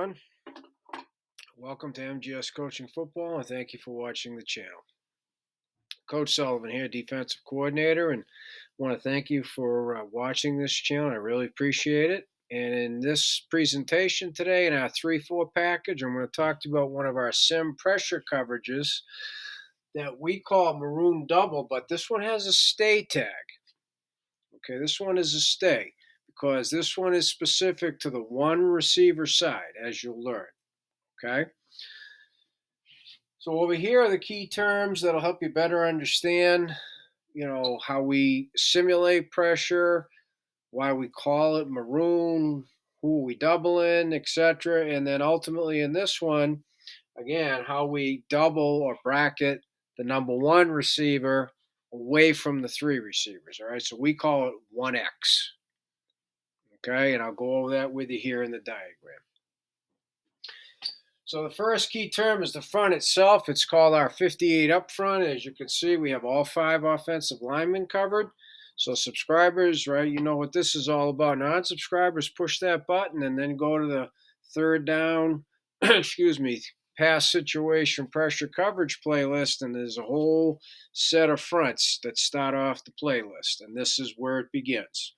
everyone. Welcome to MGS Coaching Football, and thank you for watching the channel. Coach Sullivan here, defensive coordinator, and want to thank you for watching this channel. I really appreciate it. And in this presentation today, in our 3-4 package, I'm going to talk to you about one of our sim pressure coverages that we call Maroon Double, but this one has a stay tag. Okay, this one is a stay because this one is specific to the one receiver side, as you'll learn. Okay. So over here are the key terms that'll help you better understand, how we simulate pressure, why we call it maroon, who we double in, etc. And then ultimately in this one, again, how we double or bracket the number one receiver away from the three receivers. All right. So we call it 1X. Okay. And I'll go over that with you here in the diagram. So the first key term is the front itself. It's called our 58 up front. As you can see, we have all 5 offensive linemen covered. So subscribers, right, you know what this is all about. Non-subscribers, push that button and then go to the third down, pass situation pressure coverage playlist. And there's a whole set of fronts that start off the playlist. And this is where it begins.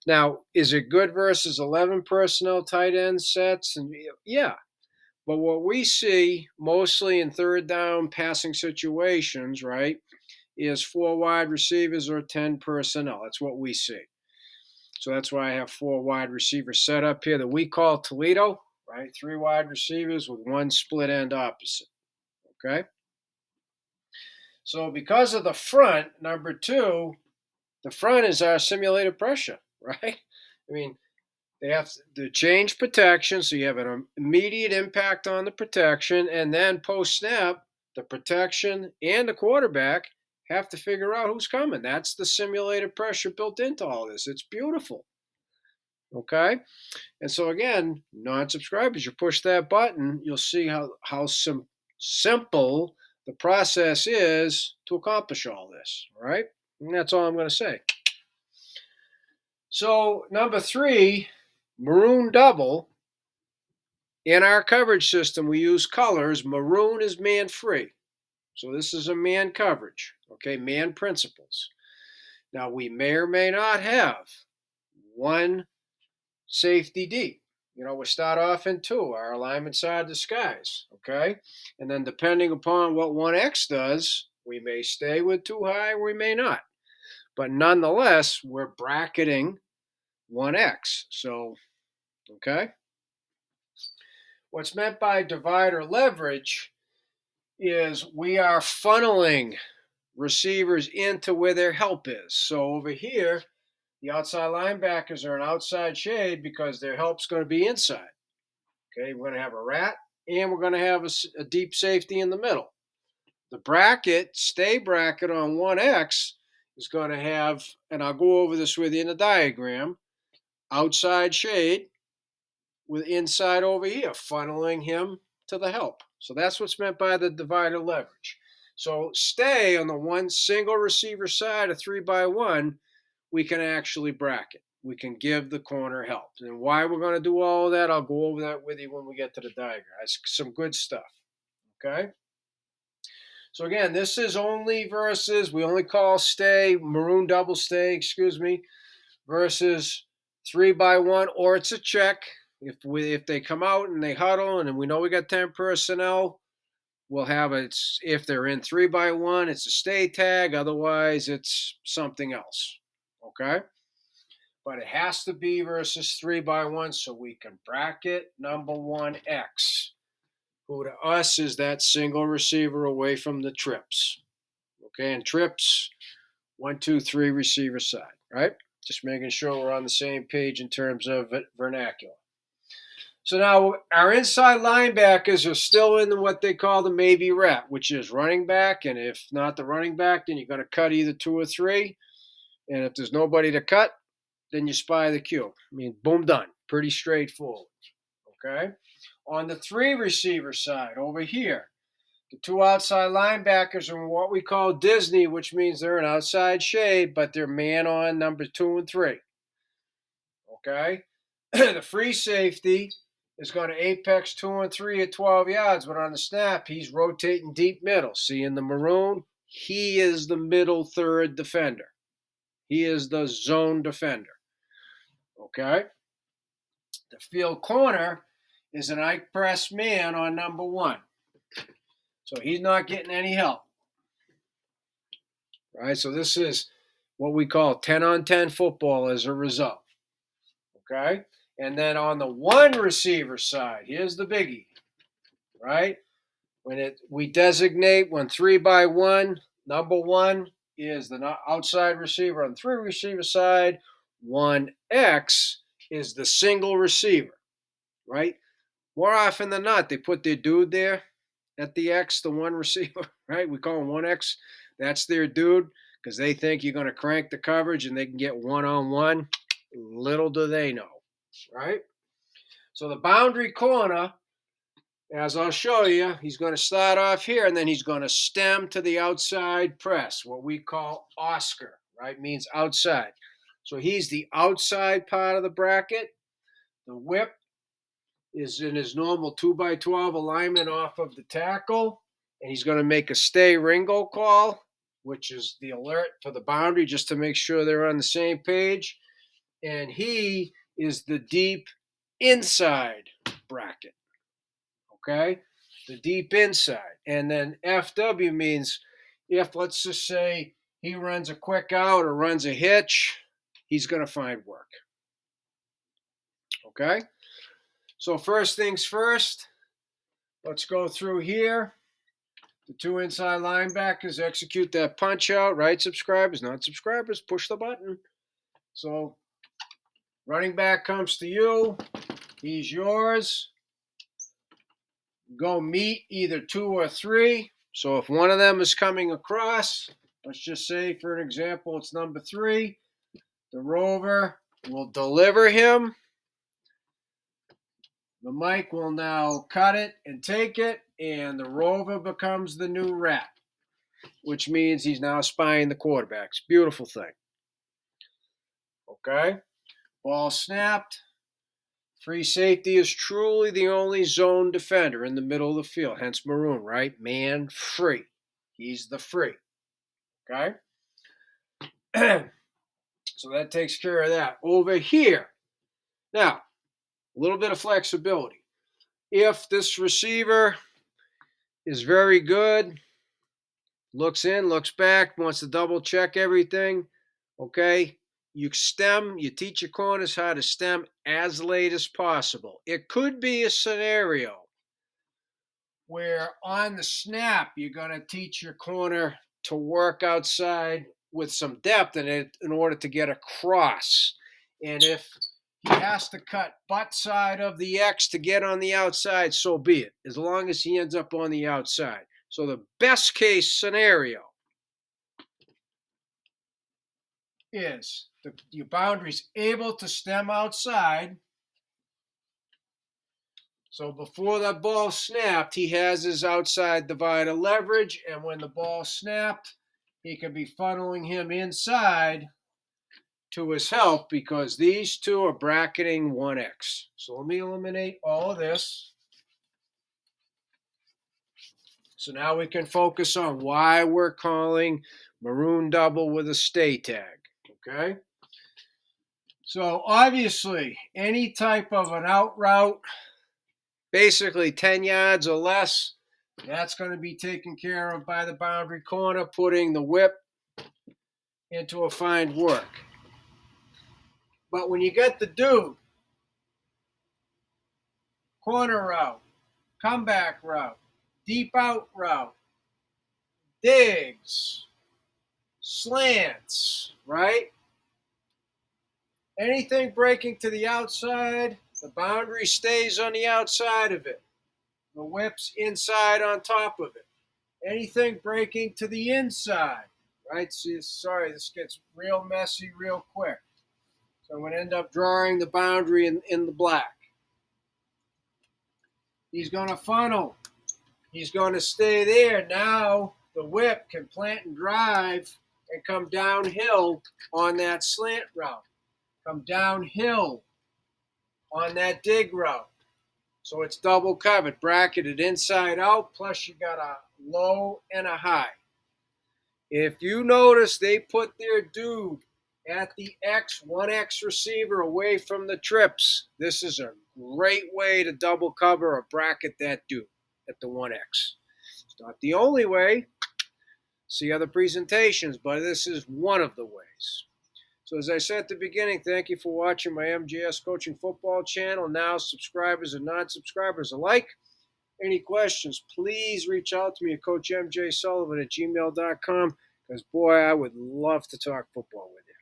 Now, is it good versus 11 personnel tight end sets? And yeah. But what we see mostly in third down passing situations, right, is 4 wide receivers or 10 personnel. That's what we see. So that's why I have 4 wide receivers set up here that we call Toledo, right? 3 wide receivers with 1 split end opposite. Okay. So because of the front, number 2, the front is our simulated pressure, right? I mean, they have to change protection, so you have an immediate impact on the protection, and then post-snap, the protection and the quarterback have to figure out who's coming. That's the simulated pressure built into all this. It's beautiful. Okay? And so again, non-subscribers, you push that button, you'll see how simple the process is to accomplish all this. All right? And that's all I'm going to say. So number 3, Maroon Double. In our coverage system, we use colors. Maroon is man-free. So this is a man coverage, okay, man principles. Now, we may or may not have 1 safety deep. We start off in 2. Our alignments are disguised, okay? And then depending upon what 1X does, we may stay with 2 high or we may not. But nonetheless, we're bracketing 1X. So, okay? What's meant by divider leverage is we are funneling receivers into where their help is. So over here, the outside linebackers are an outside shade because their help's going to be inside. Okay, we're going to have a rat and we're going to have a deep safety in the middle. The bracket, stay bracket on 1X is going to have, and I'll go over this with you in the diagram, outside shade with inside over here, funneling him to the help. So that's what's meant by the divider leverage. So stay on the one single receiver side of 3-by-1, we can actually bracket. We can give the corner help. And why we're going to do all of that, I'll go over that with you when we get to the diagram. It's some good stuff. Okay? So again, this is only versus, we only call stay, maroon double stay, versus 3-by-1, or it's a check. If they come out and they huddle and we know we got 10 personnel, we'll have it. If they're in 3-by-1, it's a stay tag. Otherwise, it's something else. Okay? But it has to be versus 3-by-1 so we can bracket number 1X, who to us is that single receiver away from the trips. Okay? And trips, 1, 2, 3 receiver side, right? Just making sure we're on the same page in terms of vernacular. So now our inside linebackers are still in what they call the maybe rep, which is running back. And if not the running back, then you're going to cut either 2 or 3. And if there's nobody to cut, then you spy the Q. I mean, boom, done. Pretty straightforward. Okay? On the 3 receiver side over here, the 2 outside linebackers are what we call Disney, which means they're an outside shade, but they're man on number 2 and 3. Okay? The free safety is going to apex 2 and 3 at 12 yards, but on the snap, he's rotating deep middle. See, in the Maroon, he is the middle third defender. He is the zone defender. Okay? The field corner is an Ike press man on number 1. So he's not getting any help. Right? So this is what we call 10-on-10 football as a result. Okay? And then on the one receiver side, here's the biggie. Right? We designate when 3-by-1, number 1 is the outside receiver. On the 3 receiver side, 1X is the single receiver. Right? More often than not, they put their dude there at the X, the 1 receiver. Right? We call him 1X. That's their dude because they think you're going to crank the coverage and they can get one-on-one. Little do they know. Right? So the boundary corner, as I'll show you, he's going to start off here and then he's going to stem to the outside press, what we call Oscar, right? Means outside. So he's the outside part of the bracket. The whip is in his normal 2-by-12 alignment off of the tackle, and he's going to make a stay Ringo call, which is the alert for the boundary just to make sure they're on the same page. And he is the deep inside bracket. Okay, the deep inside. And then FW means if, let's just say, he runs a quick out or runs a hitch, he's going to find work. Okay, so first things first, let's go through here. The 2 inside linebackers execute that punch out, right? Subscribers, not subscribers, push the button. So running back comes to you, he's yours. Go meet either 2 or 3. So if one of them is coming across, let's just say, for an example, it's number 3, the rover will deliver him. The mic will now cut it and take it, and the rover becomes the new rat, which means he's now spying the quarterbacks. Beautiful thing. Okay? Ball snapped. Free safety is truly the only zone defender in the middle of the field, hence Maroon, right? Man free. He's the free. Okay? So that takes care of that. Over here, now, a little bit of flexibility. If this receiver is very good, looks in, looks back, wants to double check everything, okay, you teach your corners how to stem as late as possible. It could be a scenario where on the snap, you're going to teach your corner to work outside with some depth in order to get across. And if he has to cut butt side of the X to get on the outside, so be it, as long as he ends up on the outside. So the best case scenario is your boundary's able to stem outside. So before that ball snapped, he has his outside divider leverage, and when the ball snapped, he can be funneling him inside to his help because these two are bracketing 1X. So let me eliminate all of this. So now we can focus on why we're calling Maroon double with a stay tag, okay? So obviously, any type of an out route, basically 10 yards or less, that's going to be taken care of by the boundary corner, putting the whip into a find work. But when you get the dude, corner route, comeback route, deep out route, digs, slants, right? Anything breaking to the outside, the boundary stays on the outside of it. The whip's inside on top of it. Anything breaking to the inside, right? See, sorry, this gets real messy real quick. So I'm going to end up drawing the boundary in the black. He's going to funnel. He's going to stay there. Now the whip can plant and drive and come downhill on that slant route. Come downhill on that dig route. So it's double covered, bracketed inside out, plus you got a low and a high. If you notice, they put their dude at the X, 1X receiver away from the trips. This is a great way to double cover or bracket that dude at the 1X. It's not the only way. See other presentations, but this is one of the ways. So as I said at the beginning, thank you for watching my MJS Coaching Football channel. Now, subscribers and non-subscribers alike. Any questions, please reach out to me at CoachMJSullivan@gmail.com because, boy, I would love to talk football with you.